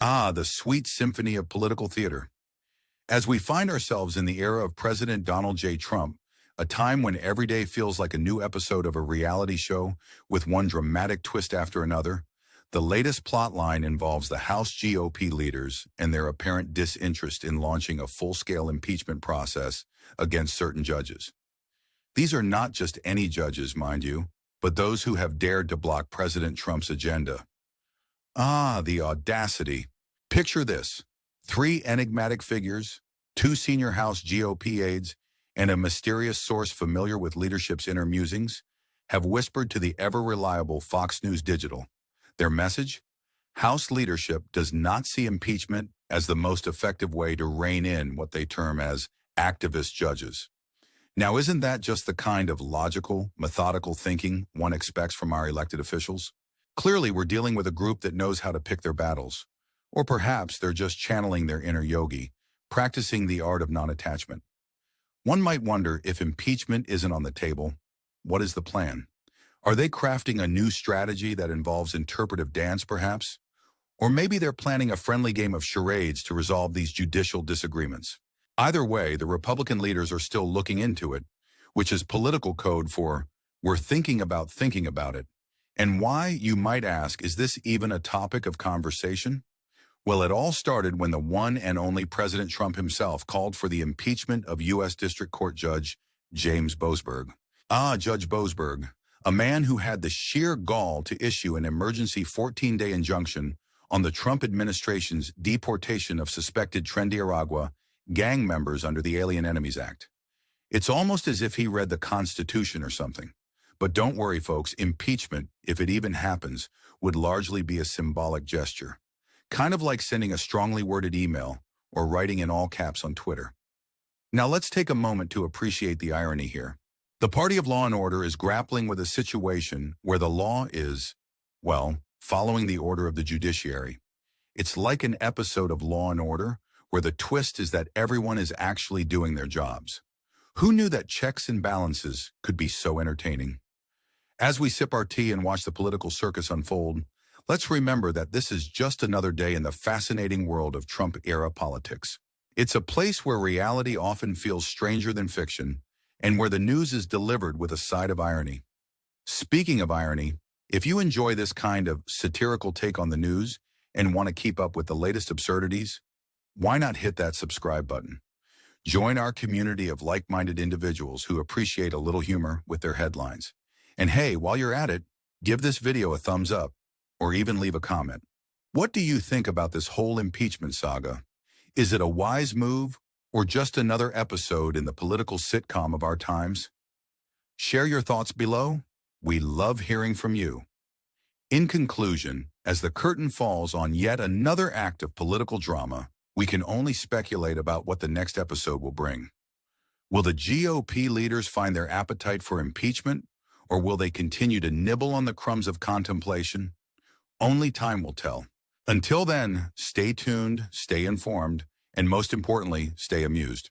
Ah, the sweet symphony of political theater. As we find ourselves in the era of President Donald J. Trump, a time when every day feels like a new episode of a reality show with one dramatic twist after another, the latest plotline involves the House GOP leaders and their apparent disinterest in launching a full-scale impeachment process against certain judges. These are not just any judges, mind you, but those who have dared to block President Trump's agenda. Ah, the audacity. Picture this. 3 enigmatic figures, 2 senior House GOP aides, and a mysterious source familiar with leadership's inner musings have whispered to the ever-reliable Fox News Digital. Their message? House leadership does not see impeachment as the most effective way to rein in what they term as activist judges. Now, isn't that just the kind of logical, methodical thinking one expects from our elected officials? Clearly, we're dealing with a group that knows how to pick their battles. Or perhaps they're just channeling their inner yogi, practicing the art of non-attachment. One might wonder, if impeachment isn't on the table, what is the plan? Are they crafting a new strategy that involves interpretive dance, perhaps? Or maybe they're planning a friendly game of charades to resolve these judicial disagreements. Either way, the Republican leaders are still looking into it, which is political code for, we're thinking about it. And why, you might ask, is this even a topic of conversation? Well, it all started when the one and only President Trump himself called for the impeachment of U.S. District Court Judge James Boasberg. Ah, Judge Boasberg, a man who had the sheer gall to issue an emergency 14-day injunction on the Trump administration's deportation of suspected Trinidad gang members under the Alien Enemies Act. It's almost as if he read the Constitution or something. But don't worry, folks, impeachment, if it even happens, would largely be a symbolic gesture. Kind of like sending a strongly worded email or writing in all caps on Twitter. Now let's take a moment to appreciate the irony here. The party of law and order is grappling with a situation where the law is, well, following the order of the judiciary. It's like an episode of Law and Order where the twist is that everyone is actually doing their jobs. Who knew that checks and balances could be so entertaining? As we sip our tea and watch the political circus unfold, let's remember that this is just another day in the fascinating world of Trump-era politics. It's a place where reality often feels stranger than fiction, and where the news is delivered with a side of irony. Speaking of irony, if you enjoy this kind of satirical take on the news and want to keep up with the latest absurdities, why not hit that subscribe button? Join our community of like-minded individuals who appreciate a little humor with their headlines. And hey, while you're at it, give this video a thumbs up, or even leave a comment. What do you think about this whole impeachment saga? Is it a wise move, or just another episode in the political sitcom of our times? Share your thoughts below. We love hearing from you. In conclusion, as the curtain falls on yet another act of political drama, we can only speculate about what the next episode will bring. Will the GOP leaders find their appetite for impeachment, or will they continue to nibble on the crumbs of contemplation? Only time will tell. Until then, stay tuned, stay informed, and most importantly, stay amused.